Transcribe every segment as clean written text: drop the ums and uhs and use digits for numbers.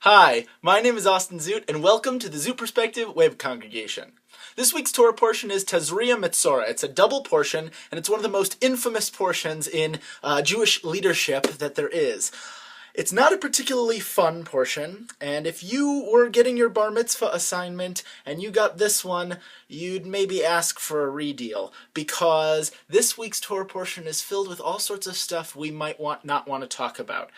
Hi, my name is Austin Zoot, and welcome to the Zoot Perspective Web Congregation. This week's Torah portion is Tazria Mitzorah. It's a double portion, and it's one of the most infamous portions in Jewish leadership that there is. It's not a particularly fun portion, and if you were getting your bar mitzvah assignment and you got this one, you'd maybe ask for a redeal, because this week's Torah portion is filled with all sorts of stuff we might not want to talk about.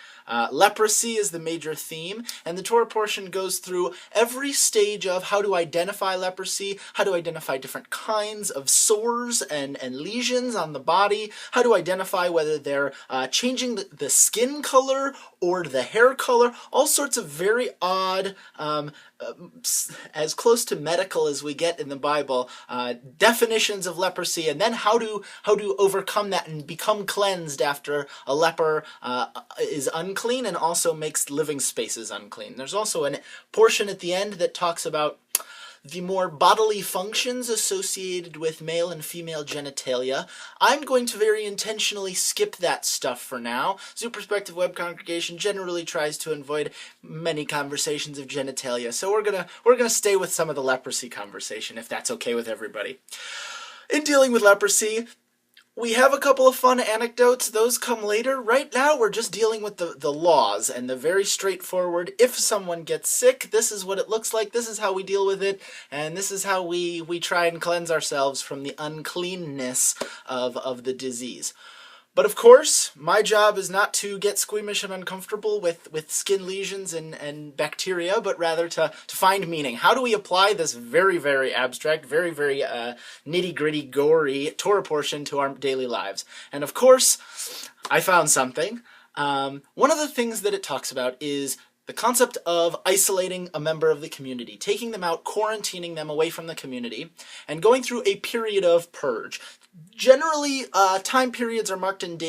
Leprosy is the major theme, and the Torah portion goes through every stage of how to identify leprosy, how to identify different kinds of sores and lesions on the body, how to identify whether they're changing the skin color or the hair color, all sorts of very odd, as close to medical as we get in the Bible, definitions of leprosy, and then how to overcome that and become cleansed after a leper is unclean and also makes living spaces unclean. There's also a portion at the end that talks about the more bodily functions associated with male and female genitalia. I'm going to very intentionally skip that stuff for now. Zoot Perspective Web Congregation generally tries to avoid many conversations of genitalia, so we're gonna stay with some of the leprosy conversation, if that's okay with everybody. In dealing with leprosy, we have a couple of fun anecdotes. Those come later. Right now, we're just dealing with the laws and the very straightforward, if someone gets sick, this is what it looks like, this is how we deal with it, and this is how we try and cleanse ourselves from the uncleanness of the disease. But of course, my job is not to get squeamish and uncomfortable with skin lesions and bacteria, but rather to find meaning. How do we apply this very, very abstract, very, very nitty-gritty, gory Torah portion to our daily lives? And of course, I found something. One of the things that it talks about is the concept of isolating a member of the community, taking them out, quarantining them away from the community, and going through a period of purge. Generally, time periods are marked in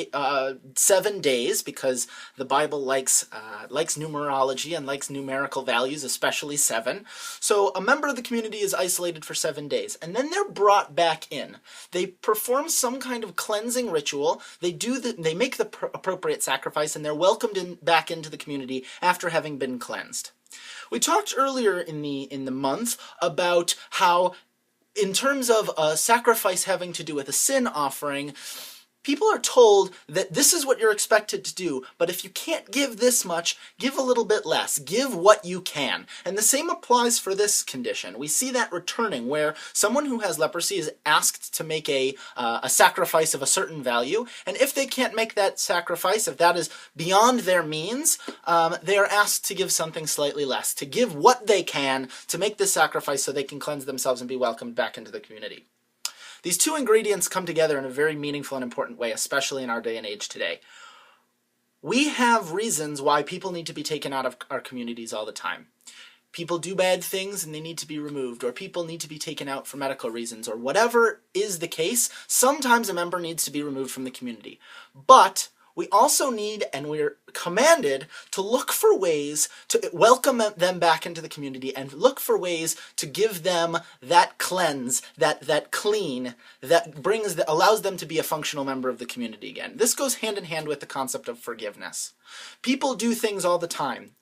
7 days, because the Bible likes numerology and likes numerical values, especially 7. So a member of the community is isolated for 7 days, and then they're brought back in. They perform some kind of cleansing ritual. They make the appropriate sacrifice, and they're welcomed back into the community after having been cleansed. We talked earlier in the month about how, in terms of a sacrifice having to do with a sin offering, people are told that this is what you're expected to do, but if you can't give this much, give a little bit less. Give what you can. And the same applies for this condition. We see that returning, where someone who has leprosy is asked to make a sacrifice of a certain value, and if they can't make that sacrifice, if that is beyond their means, they are asked to give something slightly less, to give what they can to make this sacrifice so they can cleanse themselves and be welcomed back into the community. These two ingredients come together in a very meaningful and important way, especially in our day and age today. We have reasons why people need to be taken out of our communities all the time. People do bad things and they need to be removed, or people need to be taken out for medical reasons, or whatever is the case, sometimes a member needs to be removed from the community. But we also need, and we're commanded, to look for ways to welcome them back into the community and look for ways to give them that cleanse, that clean, that allows them to be a functional member of the community again. This goes hand in hand with the concept of forgiveness. People do things all the time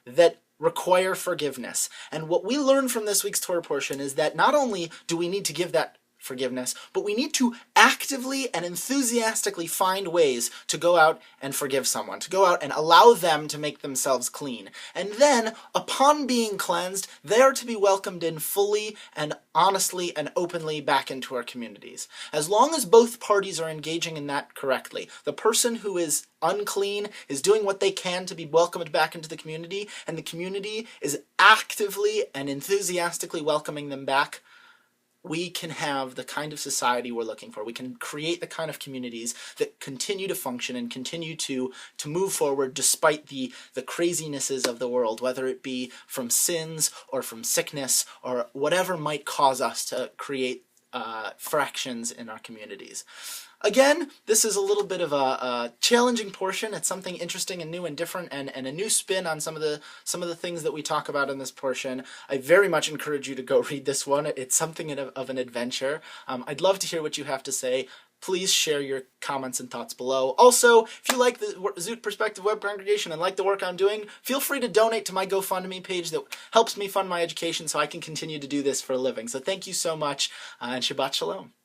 that require forgiveness. And what we learn from this week's Torah portion is that not only do we need to give that forgiveness, but we need to actively and enthusiastically find ways to go out and forgive someone, to go out and allow them to make themselves clean. And then, upon being cleansed, they are to be welcomed in fully and honestly and openly back into our communities. As long as both parties are engaging in that correctly, the person who is unclean is doing what they can to be welcomed back into the community, and the community is actively and enthusiastically welcoming them back, we can have the kind of society we're looking for. We can create the kind of communities that continue to function and continue to move forward despite the crazinesses of the world, whether it be from sins or from sickness or whatever might cause us to create fractions in our communities. Again, this is a little bit of a challenging portion. It's something interesting and new and different, and a new spin on some of the things that we talk about in this portion. I very much encourage you to go read this one. It's something of an adventure. I'd love to hear what you have to say. please share your comments and thoughts below. Also, if you like the Zoot Perspective Web Congregation and like the work I'm doing, feel free to donate to my GoFundMe page that helps me fund my education so I can continue to do this for a living. So thank you so much, and Shabbat Shalom.